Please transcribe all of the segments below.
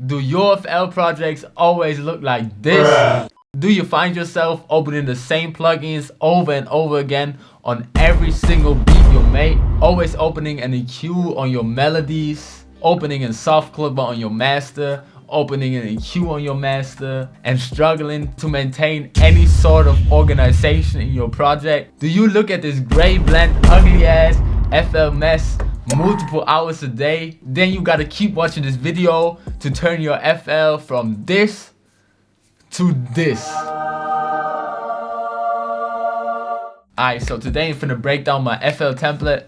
Do your FL projects always look like this? Do you find yourself opening the same plugins over and over again on every single beat you make? Always opening an EQ on your melodies, opening a soft clipper on your master, opening an EQ on your master, and struggling to maintain any sort of organization in your project? Do you look at this gray blend ugly ass FL mess multiple hours a day? Then you gotta keep watching this video to turn your FL from this to this. Alright, so today I'm finna break down my FL template,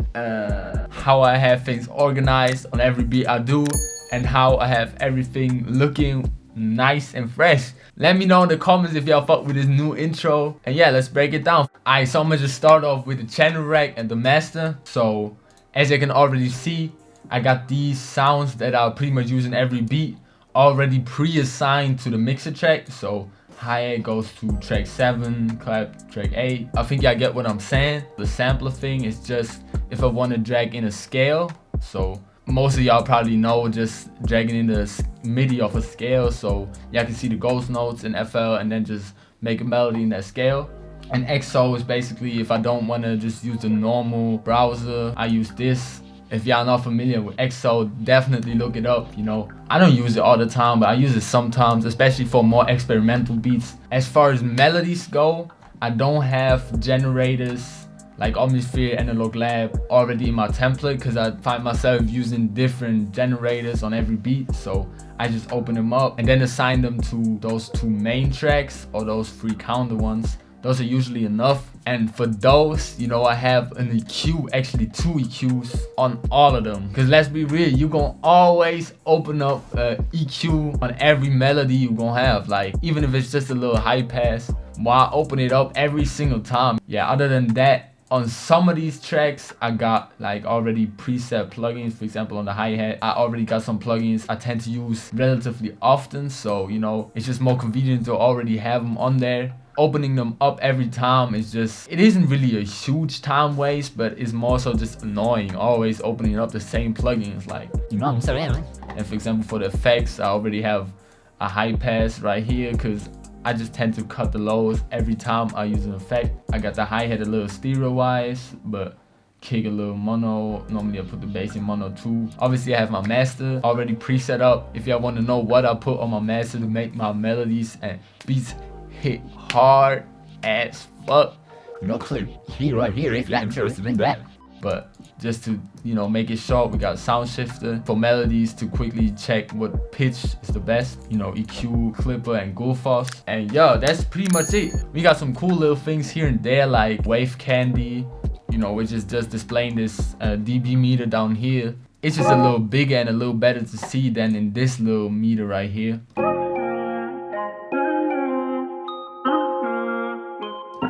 how I have things organized on every beat I do, and how I have everything looking nice and fresh. Let me know in the comments if y'all fuck with this new intro, and yeah, let's break it down. Alright, so I'm gonna just start off with the channel rack and the master. So as you can already see, I got these sounds that I'll pretty much use in every beat already pre-assigned to the mixer track. So hi-hat goes to track 7, clap track 8. I think y'all get what I'm saying. The sampler thing is just if I want to drag in a scale. So most of y'all probably know just dragging in the MIDI of a scale, so y'all can see the ghost notes in FL and then just make a melody in that scale. And XO is basically if I don't want to just use the normal browser, I use this. If y'all not familiar with XO, definitely look it up. You know, I don't use it all the time, but I use it sometimes, especially for more experimental beats. As far as melodies go, I don't have generators like Omnisphere, Analog Lab already in my template because I find myself using different generators on every beat. So I just open them up and then assign them to those 2 main tracks or those 3 counter ones. Those are usually enough. And for those, you know, I have an EQ, actually 2 EQs on all of them. Because let's be real, you're gonna always open up EQ on every melody you're gonna have. Like, even if it's just a little high pass, why open it up every single time? Yeah, other than that, on some of these tracks, I got like already preset plugins. For example, on the hi-hat, I already got some plugins I tend to use relatively often. So, you know, it's just more convenient to already have them on there. Opening them up every time is just, it isn't really a huge time waste, but it's more so just annoying always opening up the same plugins, like, you know what I'm saying? And for example, for the effects, I already have a high pass right here because I just tend to cut the lows every time I use an effect. I got the hi-hat a little stereo wise, but kick a little mono. Normally I put the bass in mono too. Obviously I have my master already preset up. If y'all want to know what I put on my master to make my melodies and beats hit hard as fuck, no clue. Here right here if you're interested in that. But just to, you know, make it short, we got sound shifter for melodies to quickly check what pitch is the best, you know, EQ, clipper, and Gullfoss. And yo, that's pretty much it. We got some cool little things here and there like wave candy, you know, which is just displaying this dB meter down here. It's just a little bigger and a little better to see than in this little meter right here.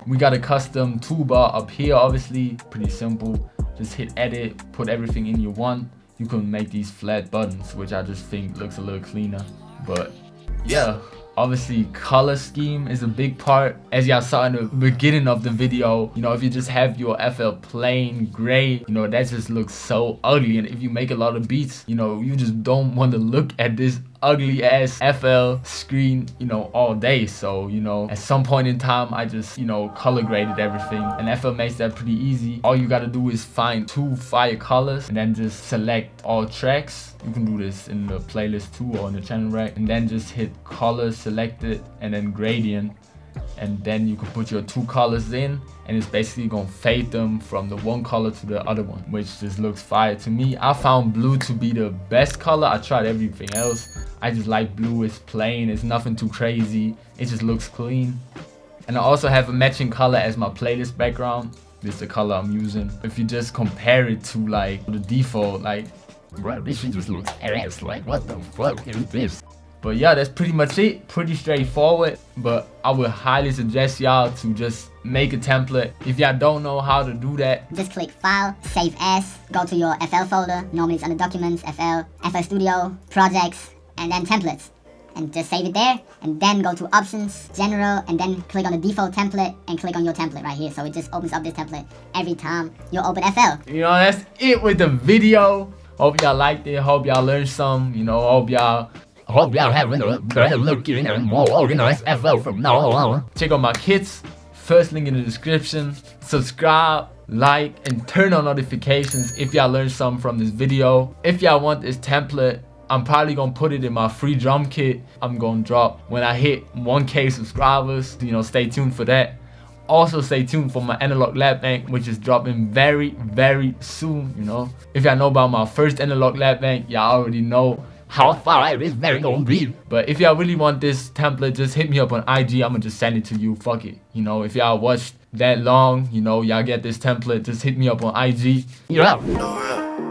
We got a custom toolbar up here, obviously, pretty simple. Just hit edit, put everything in you want. You can make these flat buttons, which I just think looks a little cleaner. But yeah, obviously color scheme is a big part. As y'all saw in the beginning of the video, you know, if you just have your FL plain gray, you know, that just looks so ugly. And if you make a lot of beats, you know, you just don't want to look at this ugly ass FL screen, you know, all day. So, you know, at some point in time, I just, you know, color graded everything, and FL makes that pretty easy. All you gotta do is find 2 fire colors and then just select all tracks. You can do this in the playlist too or in the channel rack, and then just hit color selected and then gradient, and then you can put your 2 colors in, and it's basically gonna fade them from the one color to the other one, which just looks fire to me. I found blue to be the best color. I tried everything else. I just like blue. It's plain, it's nothing too crazy, it just looks clean. And I also have a matching color as my playlist background. This is the color I'm using. If you just compare it to like the default, like, bro, this shit just looks ass. Like, what the fuck is this? But yeah, that's pretty much it. Pretty straightforward, but I would highly suggest y'all to just make a template. If y'all don't know how to do that, just click File, Save As, go to your FL folder. Normally it's under Documents, FL Studio, Projects, and then Templates. And just save it there, and then go to Options, General, and then click on the default template, and click on your template right here. So it just opens up this template every time you open FL. You know, that's it with the video. Hope y'all liked it. Hope y'all learned some. You know, hope y'all Hope y'all having a better look in and more organized FL from now on. Check out my kits, first link in the description. Subscribe, like, and turn on notifications if y'all learned something from this video. If y'all want this template, I'm probably gonna put it in my free drum kit I'm gonna drop when I hit 1K subscribers. You know, stay tuned for that. Also stay tuned for my analog lap bank, which is dropping very soon. You know, if y'all know about my first analog lap bank, y'all already know How far I is very gonna be. but if y'all really want this template, just hit me up on IG. I'ma just send it to you. Fuck it. You know, if y'all watched that long, you know, y'all get this template, just hit me up on IG. You're out.